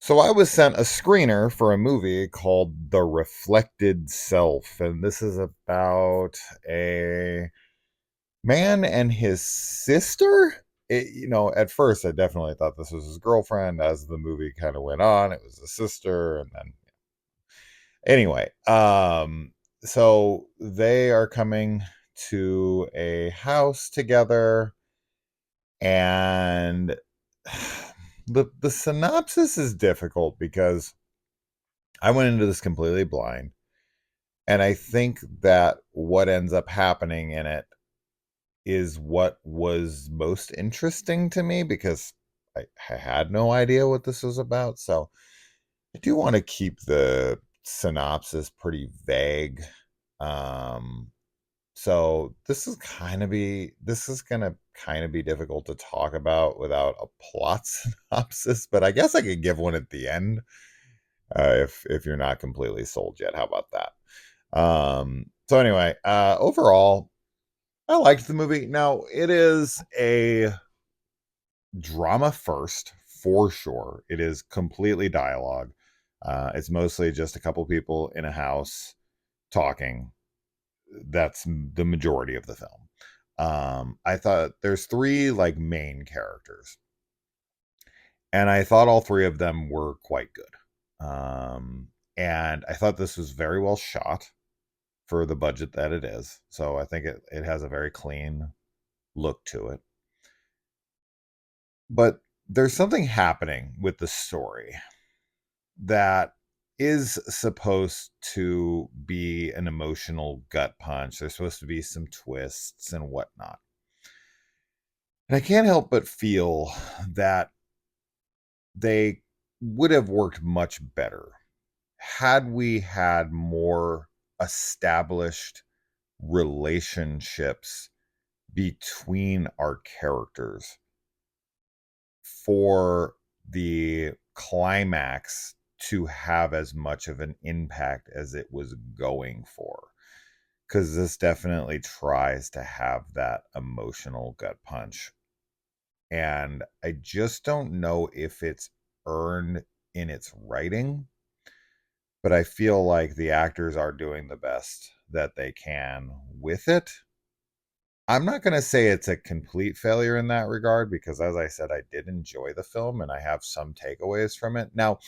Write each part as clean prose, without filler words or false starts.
So I was sent a screener for a movie called The Reflected Self, and this is about a man and his sister. At first I definitely thought this was his girlfriend. As the movie kind of went on, it was a sister, and then anyway, so they are coming to a house together, and the synopsis is difficult because I went into this completely blind. And I think that what ends up happening in it is what was most interesting to me because I had no idea what this was about. So I do want to keep the synopsis pretty vague. Um, so this is gonna kind of be difficult to talk about without a plot synopsis, but I guess I could give one at the end if you're not completely sold yet. How about that? So anyway, overall, I liked the movie. Now, it is a drama first, for sure. It is completely dialogue. It's mostly just a couple people in a house talking. That's the majority of the film. I thought there's three like main characters, and I thought all three of them were quite good. And I thought this was very well shot for the budget that it is. So I think it has a very clean look to it. But there's something happening with the story that is supposed to be an emotional gut punch. There's supposed to be some twists and whatnot. And I can't help but feel that they would have worked much better had we had more established relationships between our characters for the climax to have as much of an impact as it was going for. Because this definitely tries to have that emotional gut punch. And I just don't know if it's earned in its writing, but I feel like the actors are doing the best that they can with it. I'm not going to say it's a complete failure in that regard because, as I said, I did enjoy the film and I have some takeaways from it. Now,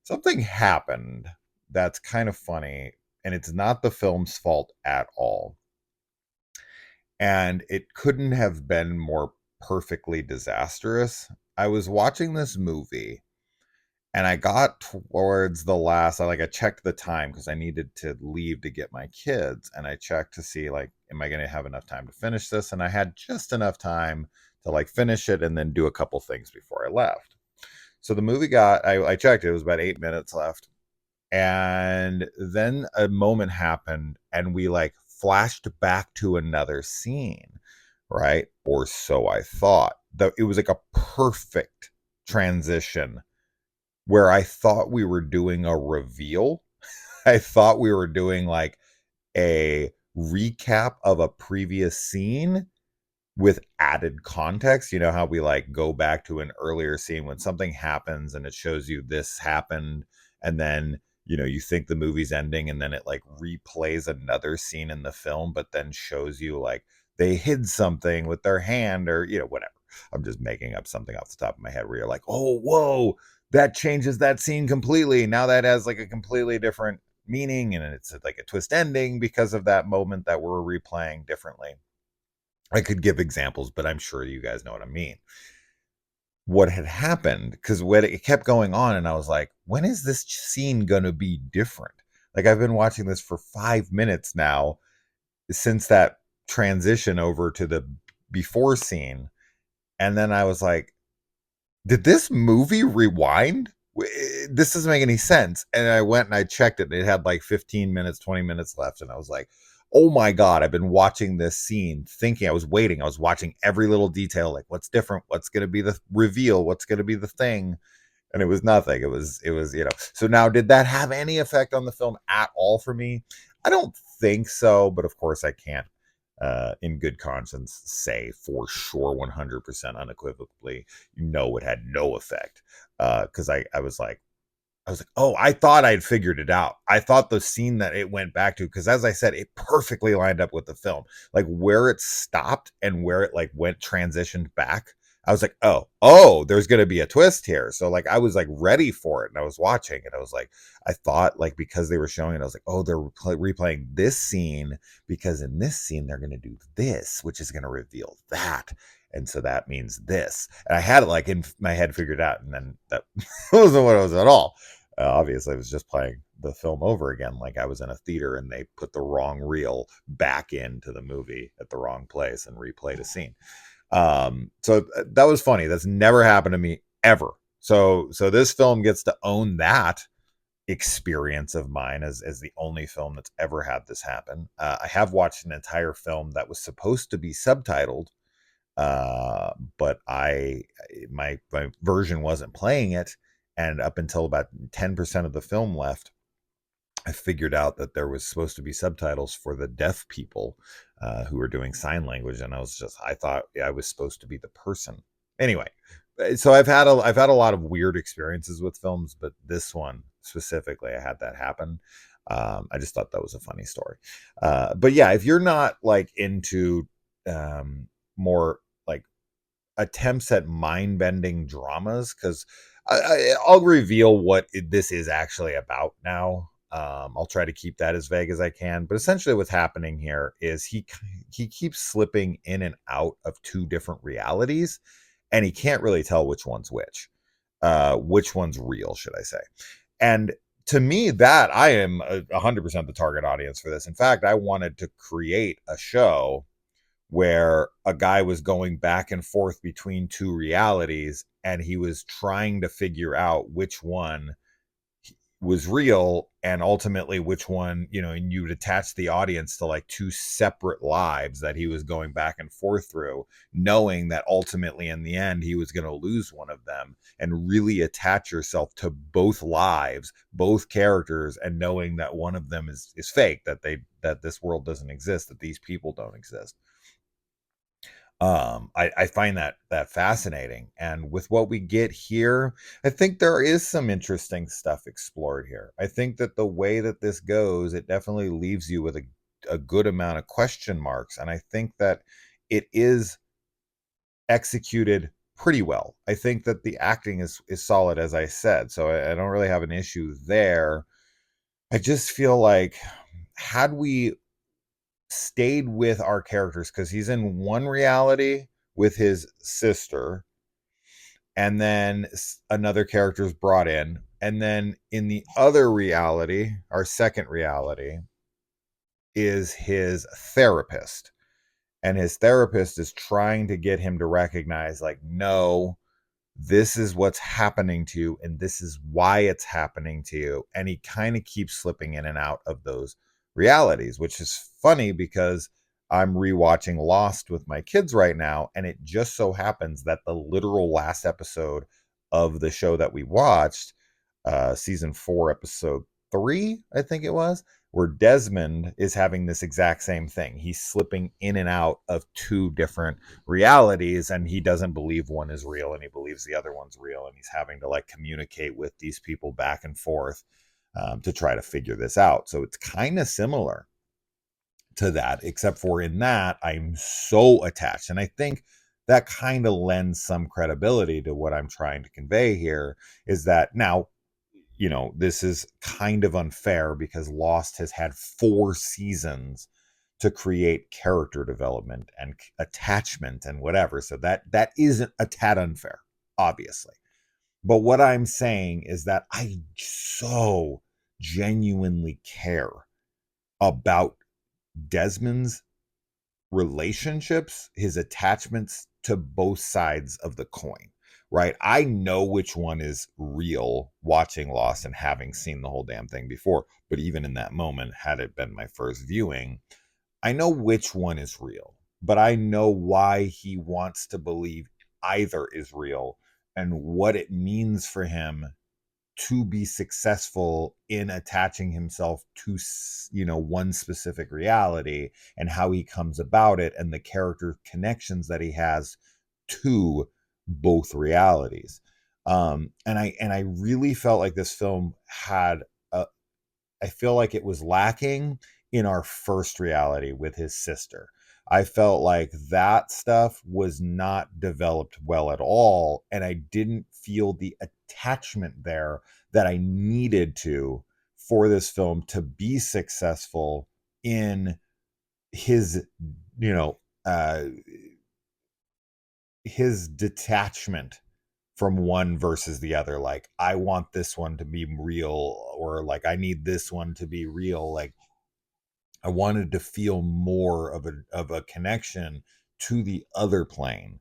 something happened that's kind of funny, and it's not the film's fault at all. And it couldn't have been more perfectly disastrous. I was watching this movie and I got towards the last, I checked the time because I needed to leave to get my kids, and I checked to see like, am I going to have enough time to finish this? And I had just enough time to like finish it and then do a couple things before I left. So the movie I checked it was about 8 minutes left, and then a moment happened and we like flashed back to another scene, right? Or so I thought. That it was like a perfect transition where I thought we were doing a reveal. I thought we were doing like a recap of a previous scene with added context. You know how we like go back to an earlier scene when something happens and it shows you this happened, and then you think the movie's ending and then it like replays another scene in the film but then shows you like they hid something with their hand or whatever. I'm just making up something off the top of my head where you're like, oh, whoa, that changes that scene completely. Now that has like a completely different meaning and it's like a twist ending because of that moment that we're replaying differently. I could give examples, but I'm sure you guys know what I mean. What had happened, because when it kept going on, and I was like, when is this scene going to be different? Like, I've been watching this for 5 minutes now since that transition over to the before scene. And then I was like, did this movie rewind? This doesn't make any sense. And I went and I checked it. And it had like 15 minutes, 20 minutes left. And I was like, oh my God, I've been watching this scene thinking I was waiting. I was watching every little detail, like what's different? What's going to be the reveal? What's going to be the thing? And it was nothing. It was. So now, did that have any effect on the film at all for me? I don't think so. But of course, I can't in good conscience say for sure 100% unequivocally it had no effect because I was like, I was like, oh, I thought I'd figured it out. I thought the scene that it went back to, because as I said, it perfectly lined up with the film. Like where it stopped and where it like went transitioned back. I was like, oh, there's gonna be a twist here. So like I was like ready for it, and I was watching, and I was like, I thought like because they were showing it, I was like, oh, they're replaying this scene because in this scene they're gonna do this, which is gonna reveal that, and so that means this. And I had it like in my head figured out, and then that wasn't what it was at all. Obviously, I was just playing the film over again, like I was in a theater and they put the wrong reel back into the movie at the wrong place and replayed a scene. So that was funny. That's never happened to me ever. So this film gets to own that experience of mine as the only film that's ever had this happen. I have watched an entire film that was supposed to be subtitled, but my version wasn't playing it, and up until about 10% of the film left, I figured out that there was supposed to be subtitles for the deaf people who were doing sign language, and I thought I was supposed to be the person. Anyway, so I've had a lot of weird experiences with films, but this one specifically, I had that happen. I just thought that was a funny story. But yeah, if you're not like into more like attempts at mind bending dramas, because I'll reveal what this is actually about now. I'll try to keep that as vague as I can, but essentially what's happening here is he keeps slipping in and out of two different realities, and he can't really tell which one's real, should I say. And to me, that I am 100% the target audience for this. In fact, I wanted to create a show where a guy was going back and forth between two realities, and he was trying to figure out which one was real, and ultimately which one, and you'd attach the audience to like two separate lives that he was going back and forth through, knowing that ultimately in the end he was going to lose one of them, and really attach yourself to both lives, both characters, and knowing that one of them is fake, that this world doesn't exist, that these people don't exist. I find that fascinating, and with what we get here, I think there is some interesting stuff explored here. I think that the way that this goes, it definitely leaves you with a good amount of question marks, and I think that it is executed pretty well. I think that the acting is solid, as I said, so I don't really have an issue there. I just feel like had we stayed with our characters, because he's in one reality with his sister, and then another character is brought in, and then in the other reality, our second reality, is his therapist, and his therapist is trying to get him to recognize, like, no, this is what's happening to you, and this is why it's happening to you. And he kind of keeps slipping in and out of those realities, which is funny because I'm rewatching Lost with my kids right now, and it just so happens that the literal last episode of the show that we watched, season 4, episode 3, I think it was, where Desmond is having this exact same thing. He's slipping in and out of two different realities, and he doesn't believe one is real, and he believes the other one's real, and he's having to like communicate with these people back and forth to try to figure this out. So it's kind of similar to that, except for in that I'm so attached, and I think that kind of lends some credibility to what I'm trying to convey here, is that now, this is kind of unfair because Lost has had 4 seasons to create character development and attachment and whatever. So that isn't a tad unfair, obviously. But what I'm saying is that I so genuinely care about Desmond's relationships, his attachments to both sides of the coin, right? I know which one is real watching Lost and having seen the whole damn thing before. But even in that moment, had it been my first viewing, I know which one is real, but I know why he wants to believe either is real and what it means for him to be successful in attaching himself to one specific reality, and how he comes about it, and the character connections that he has to both realities. And I really felt like this film had a, I feel like it was lacking in our first reality with his sister. I felt like that stuff was not developed well at all, and I didn't feel the attachment there that I needed to for this film to be successful in his, you know, uh, his detachment from one versus the other. Like, I want this one to be real, or like, I need this one to be real. Like, I wanted to feel more of a connection to the other plane.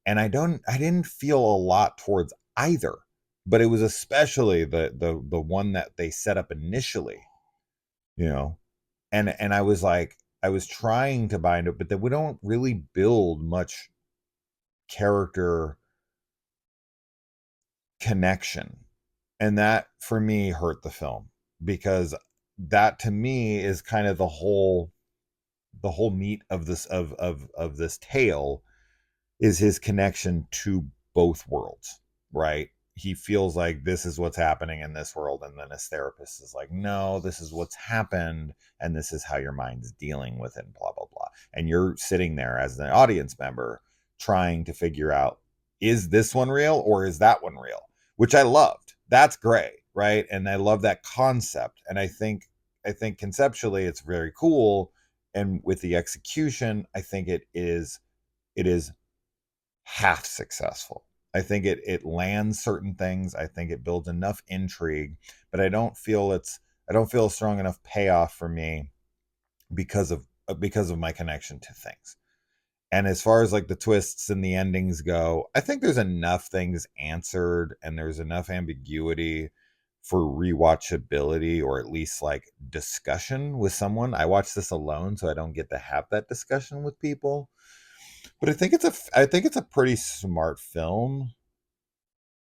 And I didn't feel a lot towards either. But it was especially the one that they set up initially, you know. And I was like, I was trying to bind it, but then we don't really build much character connection. And that for me hurt the film, because that to me is kind of the whole meat of this tale, is his connection to both worlds, right? He feels like this is what's happening in this world, and then his therapist is like, no, this is what's happened, and this is how your mind's dealing with it, and blah blah blah. And you're sitting there as an audience member trying to figure out, is this one real or is that one real? Which I loved. That's great, right? And I love that concept. And I think conceptually it's very cool, and with the execution, I think it is half successful. I think it lands certain things. I think it builds enough intrigue, but I don't feel a strong enough payoff for me because of my connection to things. And as far as like the twists and the endings go, I think there's enough things answered, and there's enough ambiguity for rewatchability, or at least like discussion with someone. I watch this alone, so I don't get to have that discussion with people. But I think it's a pretty smart film.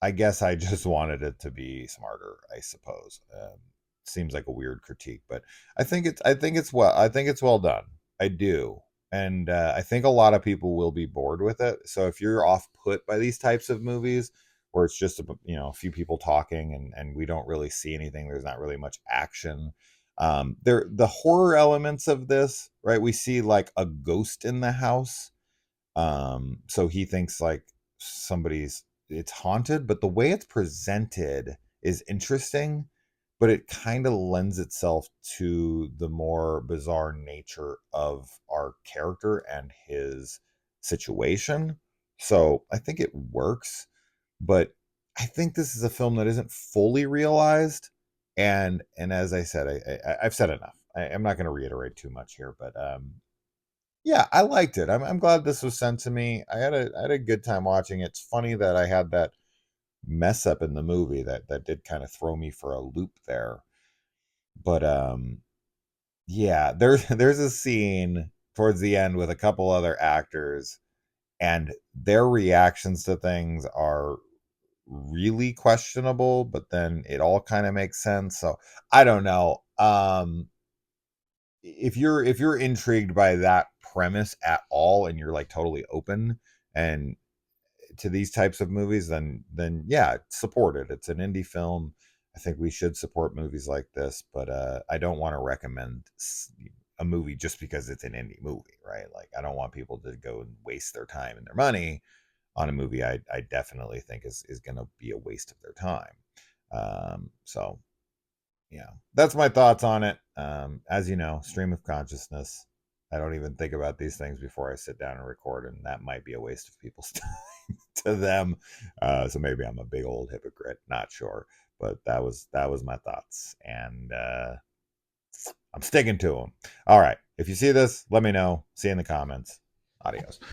I guess I just wanted it to be smarter, I suppose. Seems like a weird critique, but I think it's well done. I do. And I think a lot of people will be bored with it. So if you're off put by these types of movies, where it's just a few people talking, and we don't really see anything, there's not really much action. There the horror elements of this, right? We see like a ghost in the house, so he thinks like somebody's it's haunted, but the way it's presented is interesting, but it kind of lends itself to the more bizarre nature of our character and his situation. So I think it works, but I think this is a film that isn't fully realized. And as I said, I've said enough. I'm not going to reiterate too much here, but yeah, I liked it. I'm glad this was sent to me. I had a good time watching it. It's funny that I had that mess up in the movie that did kind of throw me for a loop there. But yeah, there's a scene towards the end with a couple other actors, and their reactions to things are really questionable, but then it all kind of makes sense. So I don't know. If you're intrigued by that premise at all, and you're like totally open and to these types of movies, then yeah, support it. It's an indie film. I think we should support movies like this, but I don't want to recommend a movie just because it's an indie movie, right? Like, I don't want people to go and waste their time and their money on a movie I definitely think is going to be a waste of their time. So yeah, that's my thoughts on it. As you know, stream of consciousness. I don't even think about these things before I sit down and record, and that might be a waste of people's time to them. So maybe I'm a big old hypocrite. Not sure, but that was my thoughts, and I'm sticking to them. All right, if you see this, let me know. See you in the comments. Adios.